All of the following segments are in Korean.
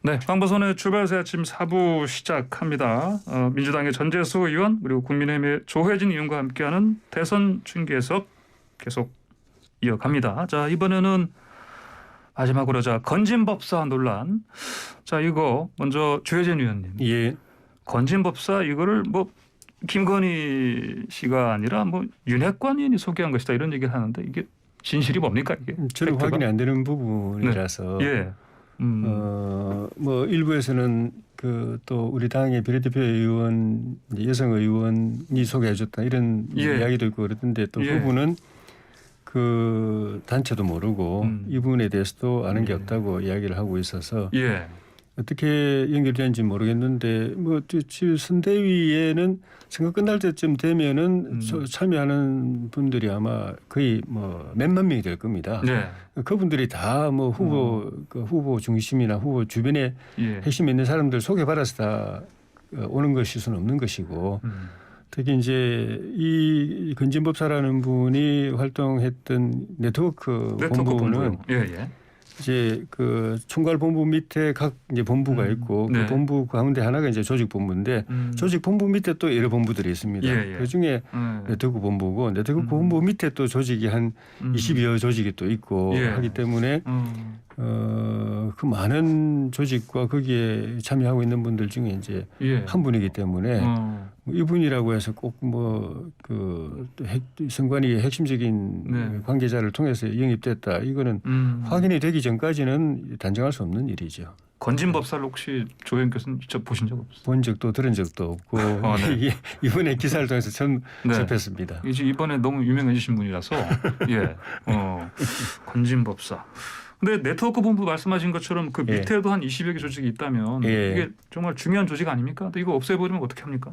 네, 황보선의 출발새 아침 4부 시작합니다. 민주당의 전재수 의원 그리고 국민의힘의 조혜진 의원과 함께하는 대선 중계석 계속 이어갑니다. 자, 이번에는 마지막으로 건진법사 논란. 자, 이거 먼저 조혜진 의원님. 예. 건진법사 이거를 김건희 씨가 아니라 윤핵관 의원이 소개한 것이다 이런 얘기를 하는데 이게 진실이 뭡니까 이게? 저는 팩트가? 확인이 안 되는 부분이라서. 네. 예. 일부에서는 또 우리 당의 비례대표 의원, 여성 의원이 소개해줬다 이런 예. 이야기도 있고 그러던데 또 예. 후보는 그 단체도 모르고 이 부분에 대해서도 아는 게 없다고 이야기를 하고 있어서 예. 어떻게 연결되는지 모르겠는데 선대위에는 선거 끝날 때쯤 되면은 참여하는 분들이 아마 거의 몇만 명이 될 겁니다. 네. 그분들이 다 후보 중심이나 후보 주변에 예. 핵심 있는 사람들 소개받아서 다 오는 것일 수는 없는 것이고 특히 이제 이 건진법사라는 분이 활동했던 네트워크 본부는 이제 그 총괄 본부 밑에 각 이제 본부가 있고 네. 그 본부 가운데 하나가 이제 조직 본부인데 조직 본부 밑에 또 여러 본부들이 있습니다. 예. 그 중에 네트워크 본부고 네트워크 본부 밑에 또 조직이 한 20여 조직이 또 있고 예. 하기 때문에 그 많은 조직과 거기에 참여하고 있는 분들 중에 이제 한 분이기 때문에 이분이라고 해서 꼭 선관위 핵심적인 관계자를 통해서 영입됐다. 이거는 확인이 되기 전까지는 단정할 수 없는 일이죠. 건진법사를 혹시 조 의원께서는 직접 보신 적 없어요? 본 적도 들은 적도 없고 네. 이번에 기사를 통해서 처음 접했습니다. 이제 이번에 너무 유명해지신 분이라서 건진법사. 근데 네트워크 본부 말씀하신 것처럼 그 밑에도 한 20여 개 조직이 있다면 이게 정말 중요한 조직 아닙니까? 근데 이거 없애버리면 어떻게 합니까?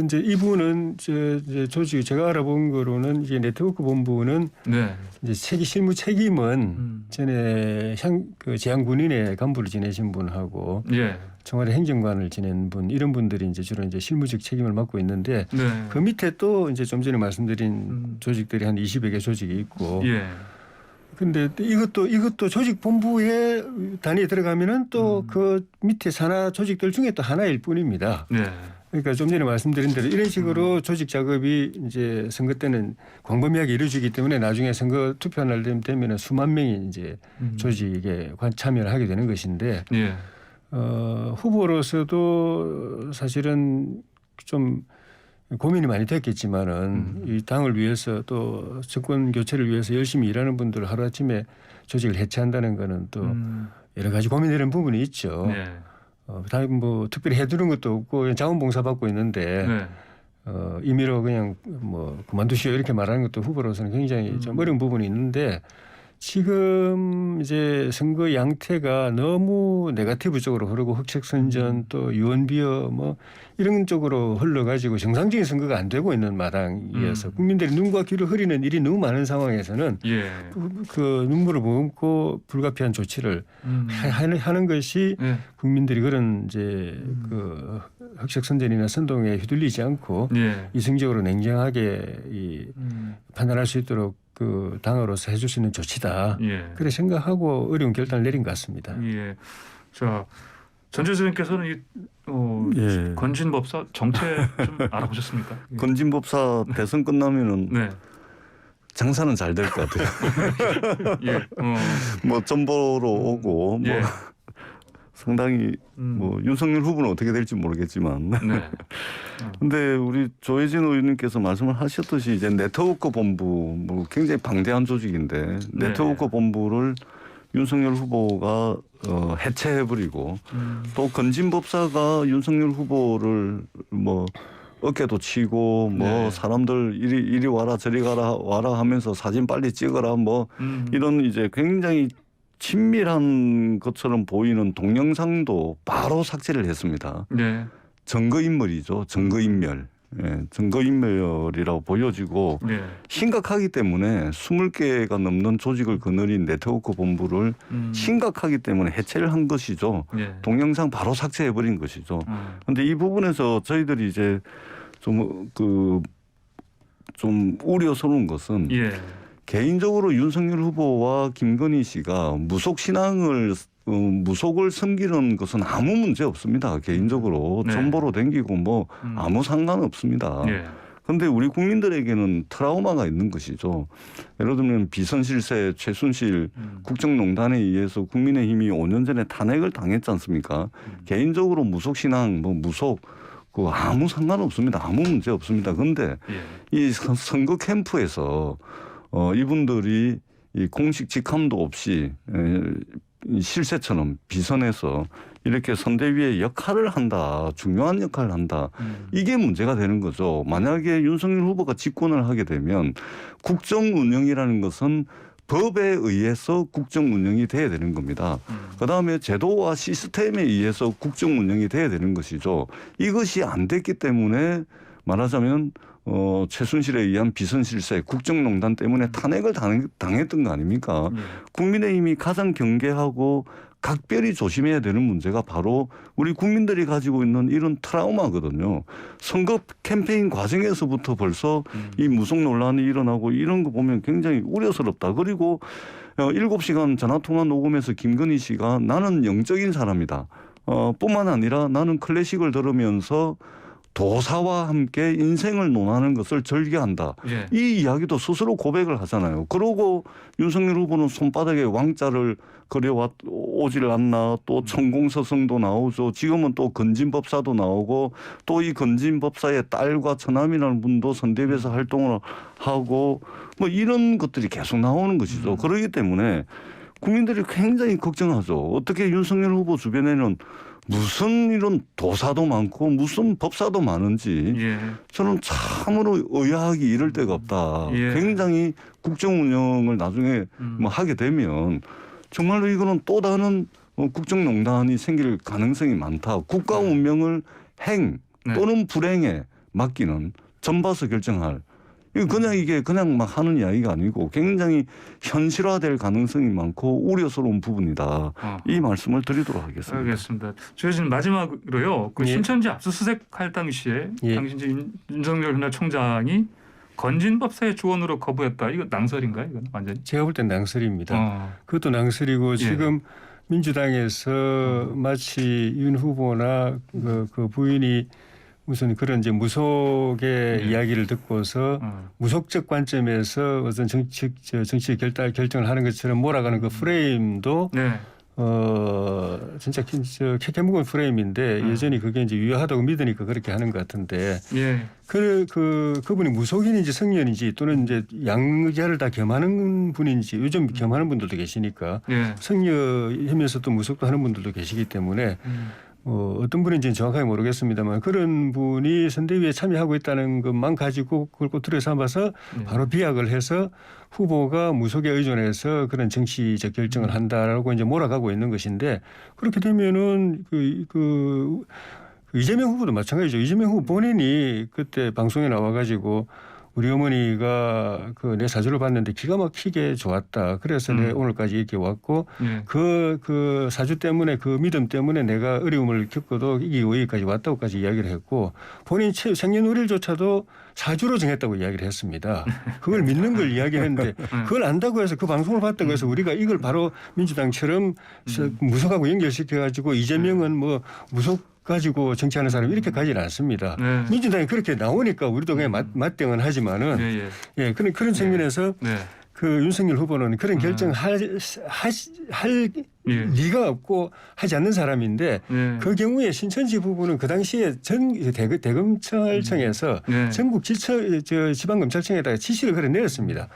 이제 이분은 이제 조직 제가 알아본 거로는 이제 네트워크 본부는 이제 실무 책임은 전에 제한군인의 간부를 지내신 분하고 청와대 행정관을 지낸 분 이런 분들이 이제 주로 이제 실무직 책임을 맡고 있는데 그 밑에 또 이제 좀 전에 말씀드린 조직들이 한 20여 개 조직이 있고. 근데 이것도 조직 본부의 단위에 들어가면은 또 그 밑에 산하 조직들 중에 또 하나일 뿐입니다. 그러니까 좀 전에 말씀드린 대로 이런 식으로 조직 작업이 이제 선거 때는 광범위하게 이루어지기 때문에 나중에 선거 투표 날 되면은 수만 명이 이제 조직에 참여를 하게 되는 것인데 후보로서도 사실은 좀 고민이 많이 됐겠지만은 이 당을 위해서 또 정권 교체를 위해서 열심히 일하는 분들 하루아침에 조직을 해체한다는 거는 또 여러 가지 고민되는 부분이 있죠. 다음 특별히 해두는 것도 없고 자원봉사 받고 있는데 임의로 그냥 그만두시오 이렇게 말하는 것도 후보로서는 굉장히 좀 어려운 부분이 있는데 지금 이제 선거 양태가 너무 네거티브 쪽으로 흐르고 흑색선전 또 유언비어 이런 쪽으로 흘러가지고 정상적인 선거가 안 되고 있는 마당이어서 국민들이 눈과 귀를 흐리는 일이 너무 많은 상황에서는 그 눈물을 머금고 불가피한 조치를 하는 것이 국민들이 그런 이제 그 흑색선전이나 선동에 휘둘리지 않고 이성적으로 냉정하게 판단할 수 있도록 그 당으로서 해줄 수 있는 조치다. 그래 생각하고 어려운 결단을 내린 것 같습니다. 자, 전재수 의원께서는 건진법사 정체 좀 알아보셨습니까? 건진법사 대선 끝나면은 장사는 잘 될 것 같아요. 전보로 오고 상당히 윤석열 후보는 어떻게 될지 모르겠지만 근데 우리 조혜진 의원님께서 말씀을 하셨듯이 이제 네트워크 본부 굉장히 방대한 조직인데 네트워크 본부를 윤석열 후보가 해체해버리고 또 건진법사가 윤석열 후보를 어깨도 치고 사람들 이리 와라 저리 와라 하면서 사진 빨리 찍어라 이런 이제 굉장히 친밀한 것처럼 보이는 동영상도 바로 삭제를 했습니다. 증거인멸이죠. 증거인멸. 증거인멸이라고 보여지고 심각하기 때문에 20개가 넘는 조직을 거느린 네트워크 본부를 심각하기 때문에 해체를 한 것이죠. 동영상 바로 삭제해버린 것이죠. 그런데 이 부분에서 저희들이 이제 좀 우려스러운 것은 개인적으로 윤석열 후보와 김건희 씨가 무속 신앙을 무속을 섬기는 것은 아무 문제 없습니다. 개인적으로 네. 첨보로 댕기고 뭐 아무 상관없습니다. 예. 그런데 우리 국민들에게는 트라우마가 있는 것이죠. 예를 들면 비선실세 최순실 국정농단에 의해서 국민의힘이 5년 전에 탄핵을 당했지 않습니까? 개인적으로 무속신앙, 뭐 무속 그 아무 상관없습니다. 아무 문제 없습니다. 그런데 예. 이 선거 캠프에서 이분들이 이 공식 직함도 없이 실세처럼 비선해서 이렇게 선대위의 역할을 한다. 중요한 역할을 한다. 이게 문제가 되는 거죠. 만약에 윤석열 후보가 집권을 하게 되면 국정 운영이라는 것은 법에 의해서 국정 운영이 돼야 되는 겁니다. 그다음에 제도와 시스템에 의해서 국정 운영이 돼야 되는 것이죠. 이것이 안 됐기 때문에 말하자면 최순실에 의한 비선실세 국정농단 때문에 탄핵을 당했던 거 아닙니까? 국민의힘이 가장 경계하고 각별히 조심해야 되는 문제가 바로 우리 국민들이 가지고 있는 이런 트라우마거든요. 선거 캠페인 과정에서부터 벌써 이 무속 논란이 일어나고 이런 거 보면 굉장히 우려스럽다. 그리고 7시간 전화통화 녹음에서 김건희 씨가 나는 영적인 사람이다. 뿐만 아니라 나는 클래식을 들으면서 도사와 함께 인생을 논하는 것을 즐겨한다. 예. 이 이야기도 스스로 고백을 하잖아요. 그러고 윤석열 후보는 손바닥에 왕자를 그려오질 않나. 또 천공서성도 나오죠. 지금은 또 건진법사도 나오고 또 이 건진법사의 딸과 처남이라는 분도 선대위에서 활동을 하고 뭐 이런 것들이 계속 나오는 것이죠. 그렇기 때문에 국민들이 굉장히 걱정하죠. 어떻게 윤석열 후보 주변에는 무슨 이런 도사도 많고 무슨 법사도 많은지 예. 저는 참으로 의아하기 이를 데가 없다. 예. 굉장히 국정 운영을 나중에 뭐 하게 되면 정말로 이거는 또 다른 국정농단이 생길 가능성이 많다. 국가 운명을 행 또는 불행에 맡기는 전봐서 결정할. 이게 그냥 막 하는 이야기가 아니고 굉장히 현실화될 가능성이 많고 우려스러운 부분이다. 이 말씀을 드리도록 하겠습니다. 알겠습니다. 조혜진 마지막으로요. 그 예. 신천지 압수수색할 당시에 예. 당시 이제 윤석열 현 총장이 건진법사의 조언으로 거부했다. 이거 낭설인가요? 이건 완전히? 제가 볼 땐 낭설입니다. 그것도 낭설이고 지금 민주당에서 마치 윤 후보나 그 부인이 무슨 그런 이제 무속의 이야기를 듣고서 무속적 관점에서 어떤 정치 결정을 하는 것처럼 몰아가는 그 프레임도 진짜 캐캐묵은 프레임인데 여전히 그게 이제 유효하다고 믿으니까 그렇게 하는 것 같은데 그분이 무속인인지 성년인지 또는 이제 양자를 다 겸하는 분인지 요즘 겸하는 분들도 계시니까 성녀이면서 또 무속도 하는 분들도 계시기 때문에 어떤 분인지는 정확하게 모르겠습니다만 그런 분이 선대위에 참여하고 있다는 것만 가지고 그걸 꼭 들여삼아서 바로 비약을 해서 후보가 무속에 의존해서 그런 정치적 결정을 한다라고 이제 몰아가고 있는 것인데 그렇게 되면은 그 이재명 후보도 마찬가지죠. 이재명 후보 본인이 그때 방송에 나와가지고 우리 어머니가 그 내 사주를 봤는데 기가 막히게 좋았다. 그래서 내가 오늘까지 이렇게 왔고 그 사주 때문에 그 믿음 때문에 내가 어려움을 겪어도 이기고 여기까지 왔다고까지 이야기를 했고 본인 생년월일조차도 사주로 정했다고 이야기를 했습니다. 그걸 믿는 걸 이야기했는데 그걸 안다고 해서 그 방송을 봤다고 해서 우리가 이걸 바로 민주당처럼 무속하고 연결시켜가지고 이재명은 뭐 무속 가지고 정치하는 사람이 이렇게 가지는 않습니다. 민주당이 그렇게 나오니까 우리도 그냥 맞대응은 하지만은 그런 측면에서 그 윤석열 후보는 그런 결정할 리가 없고 하지 않는 사람인데 그 경우에 신천지 부부는 그 당시에 대검찰청에서 전국 지방검찰청에다가 지시를 그래 내렸습니다.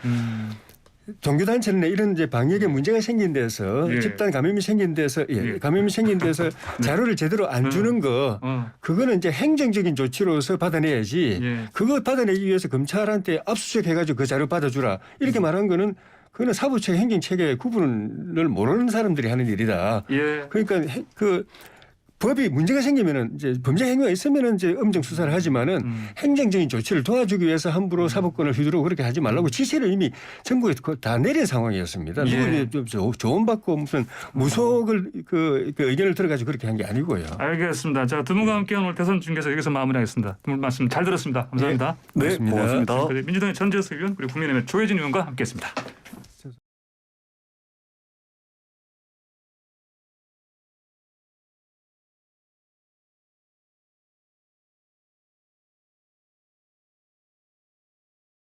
종교단체는 이런 이제 방역에 문제가 생긴 데서 집단 감염이 생긴 데서 감염이 생긴 데서 자료를 제대로 안 주는 거 그거는 이제 행정적인 조치로서 받아내야지 그거 받아내기 위해서 검찰한테 압수수색 해가지고 그 자료 받아주라 이렇게 말한 거는 그거는 사법체계 행정체계 구분을 모르는 사람들이 하는 일이다. 그러니까 그 법이 문제가 생기면은 이제 범죄 행위가 있으면은 이제 엄정 수사를 하지만은 행정적인 조치를 도와주기 위해서 함부로 사법권을 휘두르고 그렇게 하지 말라고 지시를 이미 전국에 다 내린 상황이었습니다. 누구 조언받고 무슨 무속을 그 의견을 들어가지고 그렇게 한 게 아니고요. 알겠습니다. 자, 두 분과 함께 오늘 대선 중계에서 여기서 마무리하겠습니다. 두 분 말씀 잘 들었습니다. 감사합니다. 네, 고맙습니다. 민주당의 전재수 의원 그리고 국민의힘의 조혜진 의원과 함께했습니다.